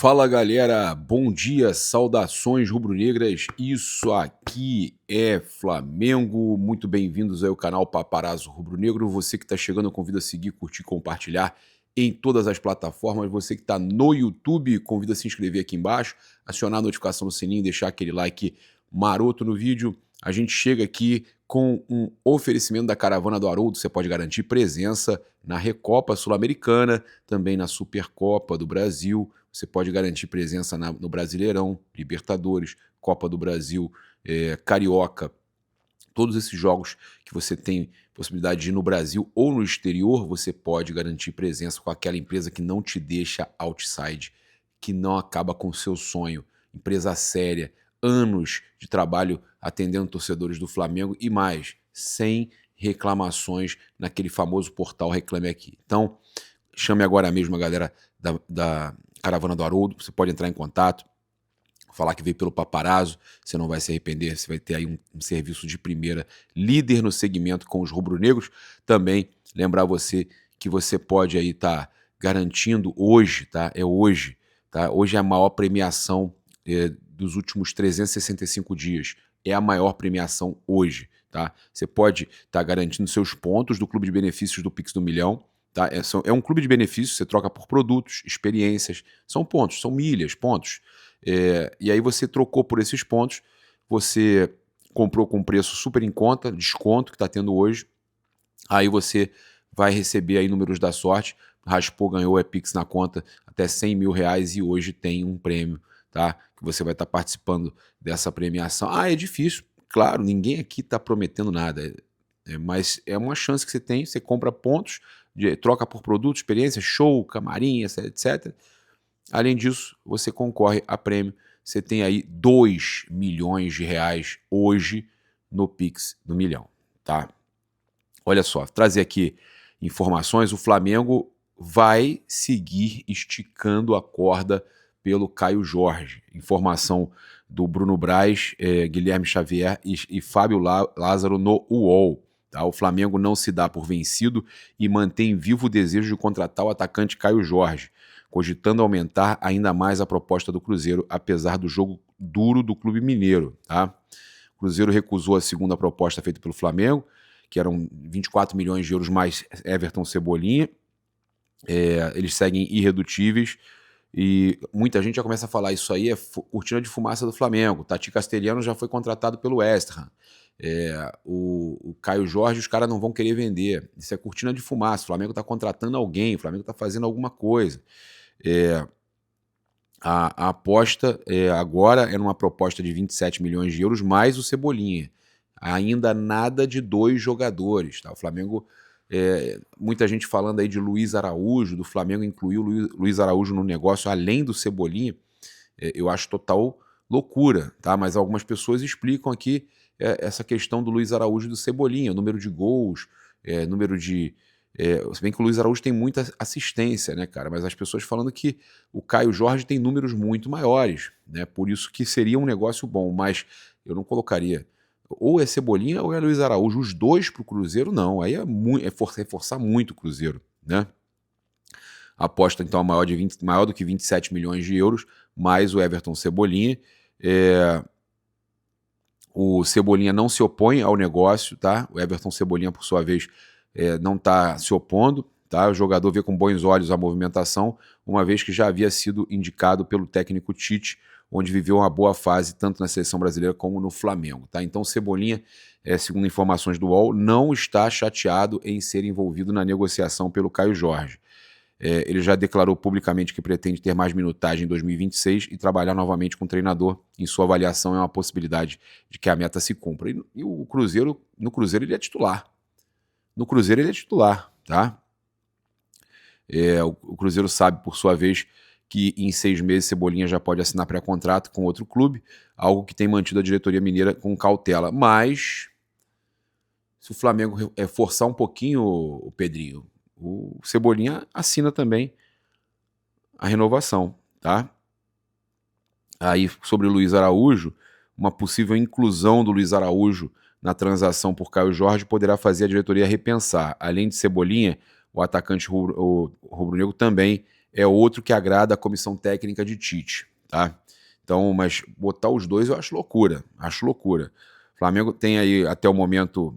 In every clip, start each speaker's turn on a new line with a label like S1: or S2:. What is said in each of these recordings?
S1: Fala galera, bom dia, saudações rubro-negras, isso aqui é Flamengo, muito bem-vindos aí ao canal Paparazzo Rubro-Negro, você que está chegando eu convido a seguir, curtir, compartilhar em todas as plataformas, você que está no YouTube, convido a se inscrever aqui embaixo, acionar a notificação no sininho, deixar aquele like maroto no vídeo. A gente chega aqui com um oferecimento da Caravana do Haroldo, você pode garantir presença na Recopa Sul-Americana, também na Supercopa do Brasil. Você pode garantir presença no Brasileirão, Libertadores, Copa do Brasil, Carioca. Todos esses jogos que você tem possibilidade de ir no Brasil ou no exterior, você pode garantir presença com aquela empresa que não te deixa outside, que não acaba com o seu sonho. Empresa séria, anos de trabalho atendendo torcedores do Flamengo e mais, sem reclamações naquele famoso portal Reclame Aqui. Então, chame agora mesmo a galera da Caravana do Haroldo, você pode entrar em contato, falar que veio pelo Paparazzo, você não vai se arrepender, você vai ter aí um serviço de primeira, líder no segmento com os rubro-negros. Também lembrar você que você pode aí estar garantindo hoje, tá? É hoje, tá? Hoje é a maior premiação dos últimos 365 dias. É a maior premiação hoje, tá? Você pode estar garantindo seus pontos do Clube de Benefícios do Pix do Milhão, tá? É um clube de benefícios, você troca por produtos, experiências, são pontos, são milhas, pontos. E aí você trocou por esses pontos, você comprou com preço super em conta, desconto que está tendo hoje, aí você vai receber aí números da sorte, raspou, ganhou, é Pix na conta, até 100 mil reais e hoje tem um prêmio, tá? Que você vai estar participando dessa premiação. Ah, é difícil, claro, ninguém aqui está prometendo nada, mas é uma chance que você tem, você compra pontos, troca por produto, experiência, show, camarim, etc. Além disso, você concorre a prêmio. Você tem aí 2 milhões de reais hoje no Pix do Milhão, tá? Olha só, trazer aqui informações, o Flamengo vai seguir esticando a corda pelo Caio Jorge. Informação do Bruno Braz, Guilherme Xavier e Fábio Lázaro no UOL. Tá? O Flamengo não se dá por vencido e mantém vivo o desejo de contratar o atacante Caio Jorge, cogitando aumentar ainda mais a proposta do Cruzeiro, apesar do jogo duro do Clube Mineiro. Tá? O Cruzeiro recusou a segunda proposta feita pelo Flamengo, que eram 24 milhões de euros mais Everton Cebolinha. Eles seguem irredutíveis e muita gente já começa a falar isso aí é cortina de fumaça do Flamengo. Tati Castelhano já foi contratado pelo West Ham. O Caio Jorge os caras não vão querer vender. Isso é cortina de fumaça. O Flamengo está contratando alguém, o Flamengo está fazendo alguma coisa. A aposta agora é numa proposta de 27 milhões de euros mais o Cebolinha. Ainda nada de 2 jogadores. Tá? O Flamengo, muita gente falando aí de Luiz Araújo, do Flamengo incluir o Luiz Araújo no negócio além do Cebolinha, eu acho total loucura, tá? Mas algumas pessoas explicam aqui essa questão do Luiz Araújo e do Cebolinha, número de gols, número de... se bem que o Luiz Araújo tem muita assistência, né, cara? Mas as pessoas falando que o Caio Jorge tem números muito maiores, né? Por isso que seria um negócio bom, mas eu não colocaria... Ou é Cebolinha ou é Luiz Araújo. Os dois para o Cruzeiro, não. Aí é forçar muito o Cruzeiro, né? A aposta, então, é maior do que 27 milhões de euros, mais o Everton Cebolinha. O Cebolinha não se opõe ao negócio, tá? O Everton Cebolinha, por sua vez, não está se opondo, tá? O jogador vê com bons olhos a movimentação, uma vez que já havia sido indicado pelo técnico Tite, onde viveu uma boa fase tanto na seleção brasileira como no Flamengo. Tá? Então o Cebolinha, segundo informações do UOL, não está chateado em ser envolvido na negociação pelo Caio Jorge. Ele já declarou publicamente que pretende ter mais minutagem em 2026 e trabalhar novamente com o treinador. Em sua avaliação, é uma possibilidade de que a meta se cumpra. E o Cruzeiro, no Cruzeiro ele é titular. No Cruzeiro ele é titular, tá? O Cruzeiro sabe, por sua vez, que em 6 meses Cebolinha já pode assinar pré-contrato com outro clube, algo que tem mantido a diretoria mineira com cautela. Mas, se o Flamengo forçar um pouquinho, o Pedrinho, o Cebolinha assina também a renovação, tá? Aí, sobre o Luiz Araújo, uma possível inclusão do Luiz Araújo na transação por Caio Jorge poderá fazer a diretoria repensar. Além de Cebolinha, o atacante rubro-negro também é outro que agrada a comissão técnica de Tite, tá? Então, mas botar os dois eu acho loucura, O Flamengo tem aí, até o momento,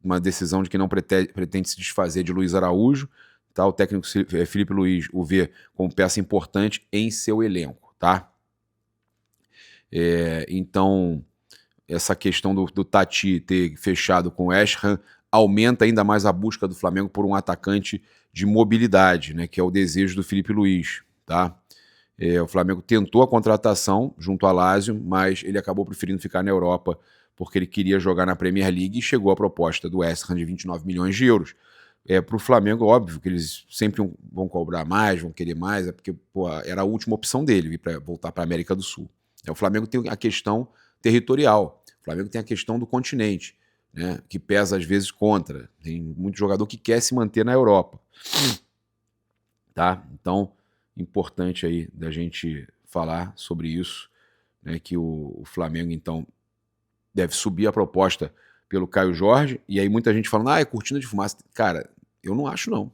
S1: uma decisão de que não pretende se desfazer de Luiz Araújo, tá? O técnico Felipe Luiz o vê como peça importante em seu elenco, tá? Então, essa questão do Tati ter fechado com o West Ham aumenta ainda mais a busca do Flamengo por um atacante de mobilidade, né, que é o desejo do Felipe Luiz, tá? O Flamengo tentou a contratação junto ao Lazio, mas ele acabou preferindo ficar na Europa porque ele queria jogar na Premier League e chegou a proposta do West Ham de 29 milhões de euros. Para o Flamengo, óbvio que eles sempre vão cobrar mais, vão querer mais, porque era a última opção dele vir voltar para a América do Sul. O Flamengo tem a questão territorial, o Flamengo tem a questão do continente, né, que pesa às vezes contra. Tem muito jogador que quer se manter na Europa. Tá? Então, importante aí da gente falar sobre isso, né, que o Flamengo, então, deve subir a proposta pelo Caio Jorge, e aí muita gente falando, é cortina de fumaça. Cara, eu não acho, não.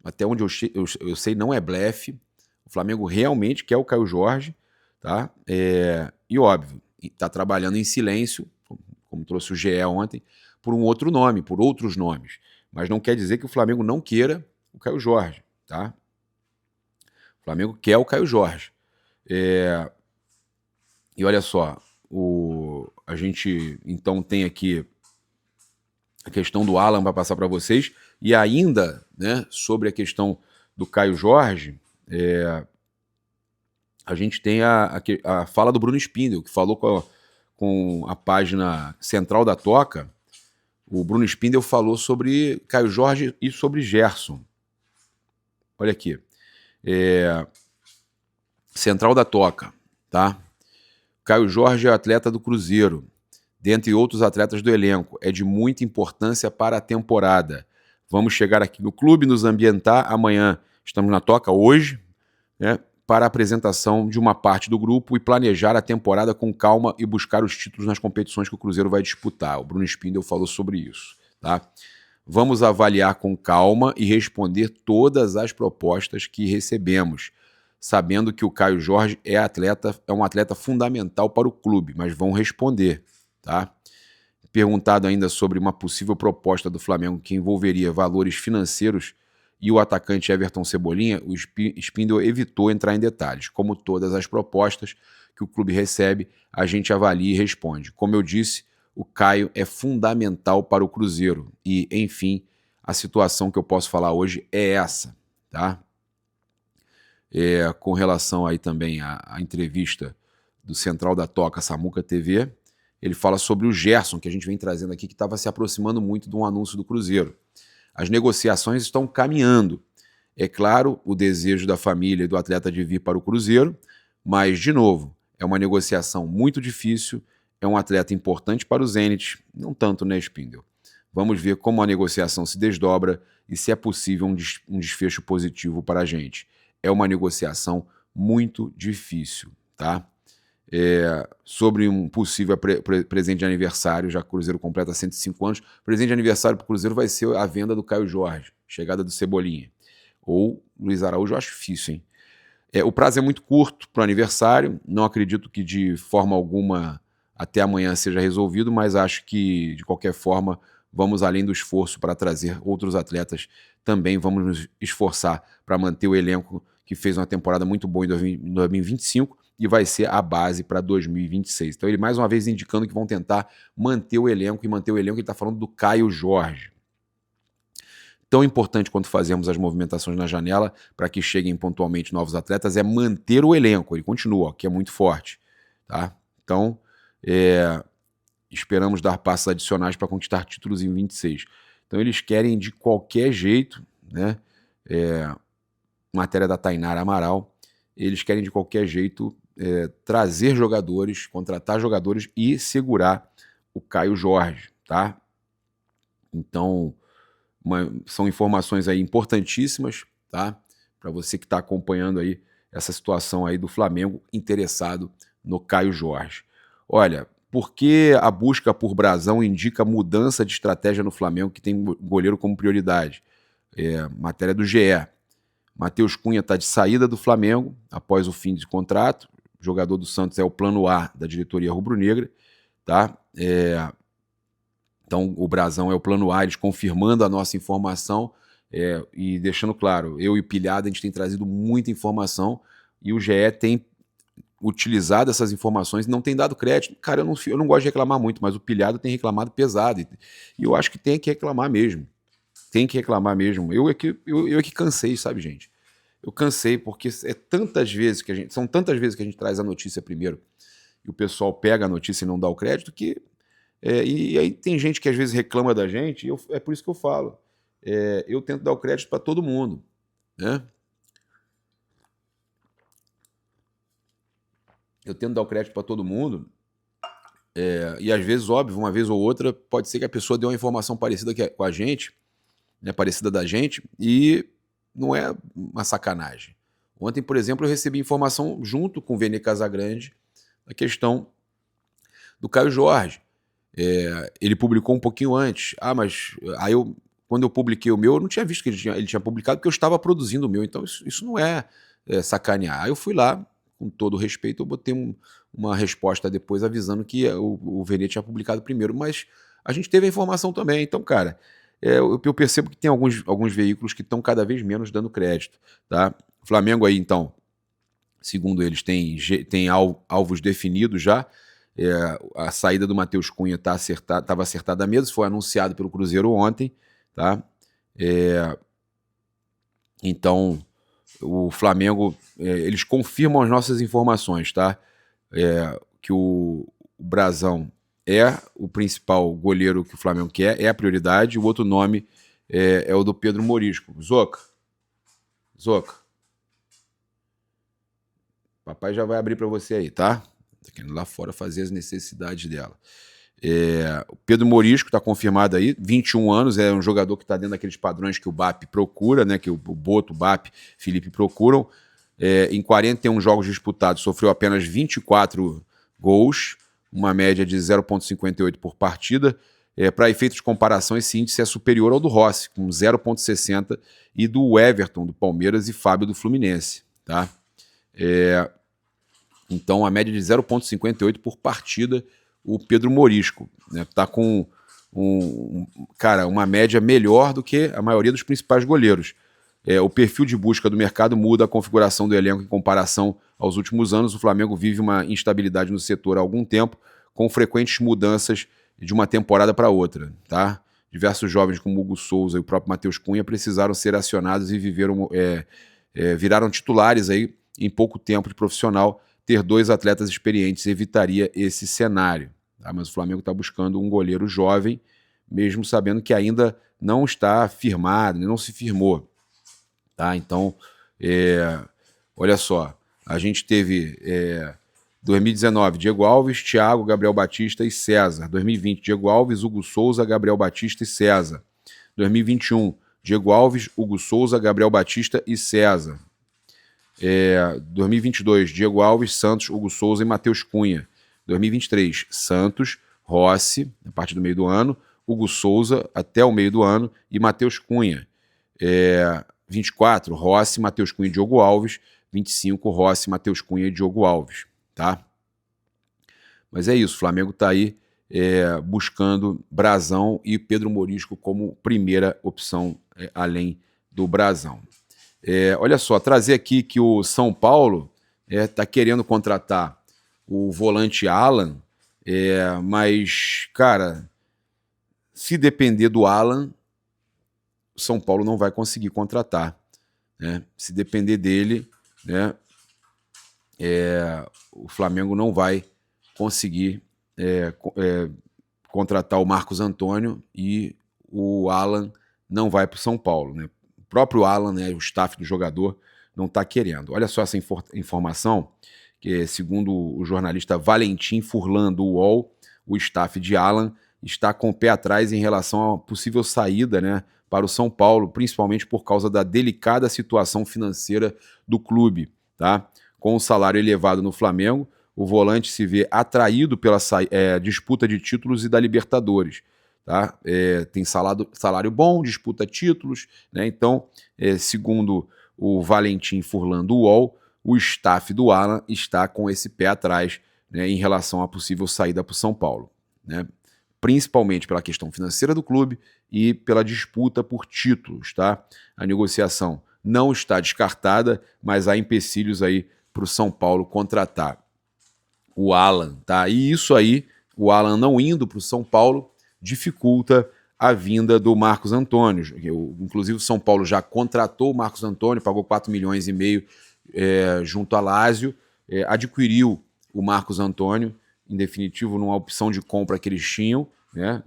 S1: Até onde eu sei, não é blefe. O Flamengo realmente quer o Caio Jorge, tá? E óbvio, está trabalhando em silêncio, como trouxe o GE ontem, por um outro nome, por outros nomes. Mas não quer dizer que o Flamengo não queira o Caio Jorge, tá? O Flamengo quer o Caio Jorge. E olha só, a gente então tem aqui a questão do Alan para passar para vocês, e ainda, né, sobre a questão do Caio Jorge, a gente tem a fala do Bruno Spindel, que falou com a página central da Toca. O Bruno Spindel falou sobre Caio Jorge e sobre Gerson. Olha aqui. Central da Toca, tá? Caio Jorge é atleta do Cruzeiro, dentre outros atletas do elenco. É de muita importância para a temporada. Vamos chegar aqui no clube, nos ambientar. Amanhã estamos na Toca, hoje, né, para a apresentação de uma parte do grupo e planejar a temporada com calma e buscar os títulos nas competições que o Cruzeiro vai disputar. O Bruno Spindel falou sobre isso, tá? Vamos avaliar com calma e responder todas as propostas que recebemos, sabendo que o Caio Jorge é um atleta fundamental para o clube, mas vão responder, tá? Perguntado ainda sobre uma possível proposta do Flamengo que envolveria valores financeiros e o atacante Everton Cebolinha, o Spindel evitou entrar em detalhes. Como todas as propostas que o clube recebe, a gente avalia e responde. Como eu disse, o Caio é fundamental para o Cruzeiro e, enfim, a situação que eu posso falar hoje é essa, tá? Com relação aí também à entrevista do Central da Toca, Samuca TV, ele fala sobre o Gerson, que a gente vem trazendo aqui, que estava se aproximando muito de um anúncio do Cruzeiro. As negociações estão caminhando. É claro, o desejo da família e do atleta de vir para o Cruzeiro, mas, de novo, é uma negociação muito difícil, é um atleta importante para o Zenit, não tanto, né, Spindel? Vamos ver como a negociação se desdobra e se é possível um desfecho positivo para a gente. É uma negociação muito difícil, tá? Sobre um possível presente de aniversário, já que o Cruzeiro completa 105 anos, presente de aniversário para o Cruzeiro vai ser a venda do Caio Jorge, chegada do Cebolinha. Ou Luiz Araújo, eu acho difícil, hein? O prazo é muito curto para o aniversário, não acredito que de forma alguma até amanhã seja resolvido, mas acho que, de qualquer forma, vamos além do esforço para trazer outros atletas, também vamos nos esforçar para manter o elenco que fez uma temporada muito boa em 2025 e vai ser a base para 2026. Então ele mais uma vez indicando que vão tentar manter o elenco, e manter o elenco ele está falando do Caio Jorge. Tão importante quanto fazermos as movimentações na janela para que cheguem pontualmente novos atletas é manter o elenco. Ele continua, que é muito forte, tá? Então, esperamos dar passos adicionais para conquistar títulos em 26. Então eles querem de qualquer jeito, né? Matéria da Tainara Amaral, eles querem de qualquer jeito trazer jogadores, contratar jogadores e segurar o Caio Jorge, tá? Então, são informações aí importantíssimas, tá? Para você que está acompanhando aí essa situação aí do Flamengo interessado no Caio Jorge. Olha, por que a busca por Brazão indica mudança de estratégia no Flamengo, que tem goleiro como prioridade? Matéria do GE. Matheus Cunha está de saída do Flamengo após o fim de contrato. O jogador do Santos é o plano A da diretoria rubro-negra, tá? Então o Brazão é o plano A, eles confirmando a nossa informação e deixando claro, eu e o Pilhado, a gente tem trazido muita informação e o GE tem utilizado essas informações e não tem dado crédito. Cara, eu não gosto de reclamar muito, mas o Pilhado tem reclamado pesado e eu acho que tem que reclamar mesmo. Tem que reclamar mesmo. Eu é que cansei, sabe, gente? Eu cansei, porque são tantas vezes que a gente traz a notícia primeiro e o pessoal pega a notícia e não dá o crédito que... e aí tem gente que às vezes reclama da gente, e é por isso que eu falo. Eu tento dar o crédito para todo mundo, né? Eu tento dar o crédito para todo mundo, e às vezes, óbvio, uma vez ou outra, pode ser que a pessoa dê uma informação parecida com a gente, né, parecida da gente, e não é uma sacanagem. Ontem, por exemplo, eu recebi informação junto com o Vene Casagrande da questão do Caio Jorge. Ele publicou um pouquinho antes. Mas aí quando eu publiquei o meu, eu não tinha visto que ele tinha publicado, porque eu estava produzindo o meu. Então isso não é sacanear. Aí eu fui lá, com todo respeito, eu botei uma resposta depois avisando que o Vene tinha publicado primeiro. Mas a gente teve a informação também. Então, cara, eu percebo que tem alguns veículos que estão cada vez menos dando crédito. Tá? O Flamengo aí, então, segundo eles, tem alvos definidos já. A saída do Matheus Cunha estava acertada mesmo, foi anunciado pelo Cruzeiro ontem, tá? Então, o Flamengo, eles confirmam as nossas informações, tá? Que o Brazão é o principal goleiro que o Flamengo quer, é a prioridade, o outro nome é o do Pedro Morisco. Zoca, papai já vai abrir para você aí, tá? Tá querendo lá fora fazer as necessidades dela. O Pedro Morisco está confirmado aí, 21 anos, é um jogador que está dentro daqueles padrões que o BAP procura, né? Que o Boto, o BAP, Felipe procuram. Em 41 jogos disputados, sofreu apenas 24 gols, uma média de 0,58 por partida. Para efeitos de comparação, esse índice é superior ao do Rossi, com 0,60, e do Everton, do Palmeiras, e Fábio, do Fluminense. Tá? Então, a média de 0,58 por partida, o Pedro Morisco, né? Tá com uma média melhor do que a maioria dos principais goleiros. O perfil de busca do mercado muda a configuração do elenco em comparação aos últimos anos. O Flamengo vive uma instabilidade no setor há algum tempo, com frequentes mudanças de uma temporada para outra. Tá? Diversos jovens como Hugo Souza e o próprio Matheus Cunha precisaram ser acionados e viraram titulares aí em pouco tempo de profissional. Ter dois atletas experientes evitaria esse cenário. Tá? Mas o Flamengo está buscando um goleiro jovem, mesmo sabendo que ainda não está firmado, não se firmou. Tá? Então, olha só, a gente teve 2019, Diego Alves, Thiago, Gabriel Batista e César. 2020, Diego Alves, Hugo Souza, Gabriel Batista e César. 2021, Diego Alves, Hugo Souza, Gabriel Batista e César. 2022, Diego Alves, Santos, Hugo Souza e Matheus Cunha. 2023, Santos, Rossi, a partir do meio do ano, Hugo Souza até o meio do ano e Matheus Cunha. 24, Rossi, Matheus Cunha e Diogo Alves. 25, Rossi, Matheus Cunha e Diogo Alves. Tá? Mas é isso, o Flamengo está aí buscando Brazão e Pedro Morisco como primeira opção além do Brazão. Olha só, trazer aqui que o São Paulo está querendo contratar o volante Alan, mas, cara, se depender do Alan, o São Paulo não vai conseguir contratar. Né? Se depender dele, né, o Flamengo não vai conseguir contratar o Marcos Antônio e o Alan não vai para o São Paulo. Né? O próprio Alan, né, o staff do jogador, não está querendo. Olha só essa informação, que segundo o jornalista Valentim Furlan do UOL, o staff de Alan está com o pé atrás em relação à possível saída, né, para o São Paulo, principalmente por causa da delicada situação financeira do clube. Tá? Com o salário elevado no Flamengo, o volante se vê atraído pela disputa de títulos e da Libertadores. Tá? Tem salário bom, disputa títulos, né? Então, segundo o Valentim Furlan do UOL, o staff do Alan está com esse pé atrás, né, em relação à possível saída para o São Paulo, né? Principalmente pela questão financeira do clube e pela disputa por títulos, tá? A negociação não está descartada, mas há empecilhos aí para o São Paulo contratar o Alan, tá? E isso aí, o Alan não indo para o São Paulo, dificulta a vinda do Marcos Antônio. Inclusive o São Paulo já contratou o Marcos Antônio, pagou 4,5 milhões junto a Lazio, adquiriu o Marcos Antônio, em definitivo, numa opção de compra que eles tinham, né,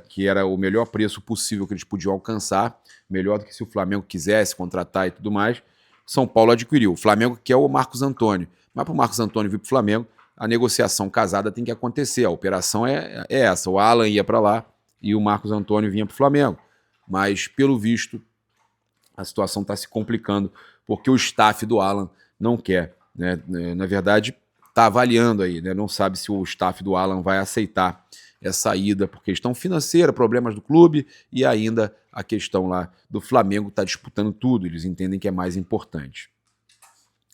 S1: que era o melhor preço possível que eles podiam alcançar, melhor do que se o Flamengo quisesse contratar e tudo mais. São Paulo adquiriu. O Flamengo quer o Marcos Antônio. Mas para o Marcos Antônio vir para o Flamengo, a negociação casada tem que acontecer. A operação é essa. O Alan ia para lá e o Marcos Antônio vinha para o Flamengo. Mas, pelo visto, a situação está se complicando porque o staff do Alan não quer, né? Na verdade, está avaliando aí, né? Não sabe se o staff do Alan vai aceitar essa ida por questão financeira, problemas do clube e ainda a questão lá do Flamengo está disputando tudo, eles entendem que é mais importante.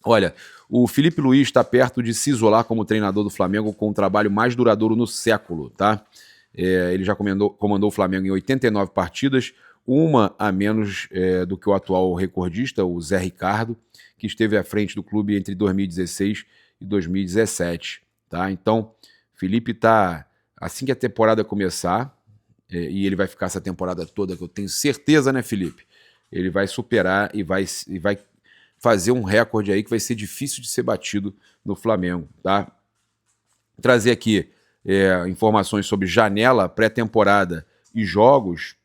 S1: Olha, o Felipe Luiz está perto de se isolar como treinador do Flamengo com o trabalho mais duradouro no século, tá? Ele já comandou o Flamengo em 89 partidas, uma a menos do que o atual recordista, o Zé Ricardo, que esteve à frente do clube entre 2016 e 2017, tá? Então, Felipe está, assim que a temporada começar, e ele vai ficar essa temporada toda, que eu tenho certeza, né, Felipe? Ele vai superar e vai fazer um recorde aí que vai ser difícil de ser batido no Flamengo, tá? Vou trazer aqui informações sobre janela, pré-temporada e jogos.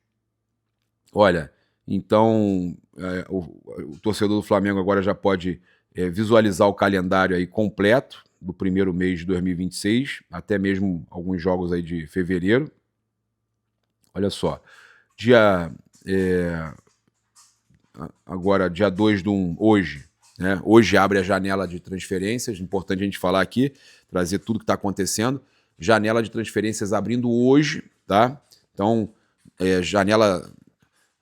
S1: Olha, então o torcedor do Flamengo agora já pode visualizar o calendário aí completo do primeiro mês de 2026, até mesmo alguns jogos aí de fevereiro. Olha só, agora dia 2/1, hoje, né? Hoje abre a janela de transferências, importante a gente falar aqui, trazer tudo que está acontecendo. Janela de transferências abrindo hoje, tá? Então, janela,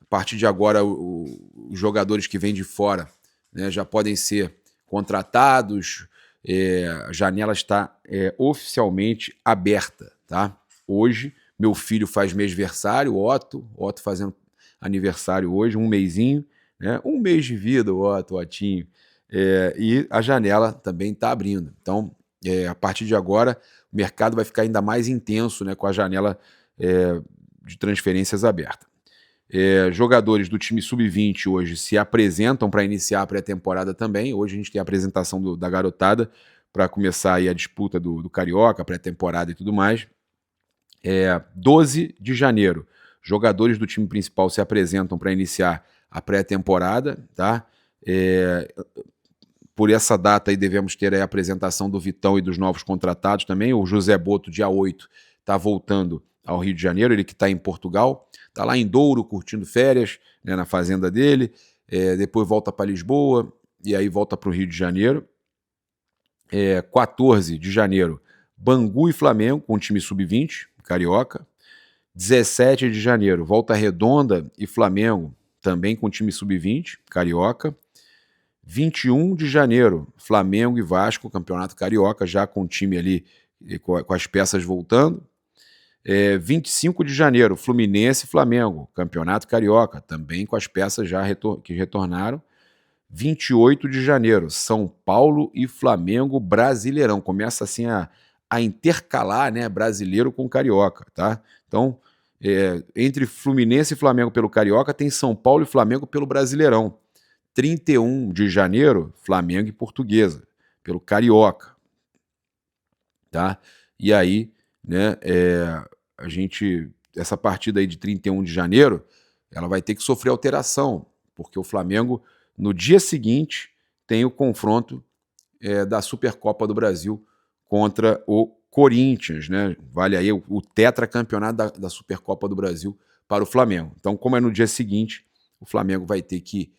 S1: a partir de agora, os jogadores que vêm de fora, né, já podem ser contratados, a janela está oficialmente aberta, tá? Hoje, meu filho faz mêsversário, Otto fazendo aniversário hoje, um mêsinho, né? Um mês de vida, o Otinho. E a janela também está abrindo. Então, a partir de agora, o mercado vai ficar ainda mais intenso, né, com a janela de transferências aberta. Jogadores do time sub-20 hoje se apresentam para iniciar a pré-temporada também. Hoje a gente tem a apresentação da garotada para começar aí a disputa do Carioca, pré-temporada e tudo mais. 12 de janeiro, jogadores do time principal se apresentam para iniciar a pré-temporada, tá? Por essa data aí devemos ter a apresentação do Vitão e dos novos contratados também. O José Boto, dia 8, está voltando ao Rio de Janeiro, ele que está em Portugal, está lá em Douro curtindo férias, né, na fazenda dele, depois volta para Lisboa e aí volta para o Rio de Janeiro. 14 de janeiro, Bangu e Flamengo com o time sub-20, Carioca. 17 de janeiro, Volta Redonda e Flamengo, também com o time sub-20, Carioca. 21 de janeiro, Flamengo e Vasco, Campeonato Carioca, já com o time ali, com as peças voltando. 25 de janeiro, Fluminense e Flamengo, Campeonato Carioca, também com as peças já que retornaram. 28 de janeiro, São Paulo e Flamengo, Brasileirão. Começa assim a intercalar, né, brasileiro com carioca, tá? Então, entre Fluminense e Flamengo pelo Carioca, tem São Paulo e Flamengo pelo Brasileirão. 31 de janeiro, Flamengo e Portuguesa, pelo Carioca, tá? E aí, né, essa partida aí de 31 de janeiro, ela vai ter que sofrer alteração, porque o Flamengo, no dia seguinte, tem o confronto da Supercopa do Brasil contra o Corinthians, né? Vale aí o tetracampeonato da Supercopa do Brasil para o Flamengo. Então, como é no dia seguinte, o Flamengo vai ter que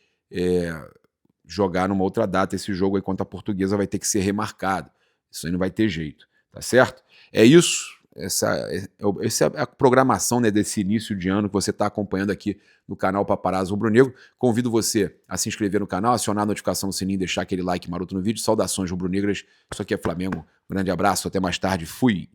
S1: jogar numa outra data. Esse jogo aí contra a Portuguesa vai ter que ser remarcado. Isso aí não vai ter jeito, tá certo? É isso. Essa é a programação, né, desse início de ano que você está acompanhando aqui no canal Paparazzo Rubro-Negro. Convido você a se inscrever no canal, acionar a notificação no sininho, deixar aquele like maroto no vídeo. Saudações rubro-negras. Isso aqui é Flamengo. Um grande abraço, até mais tarde. Fui!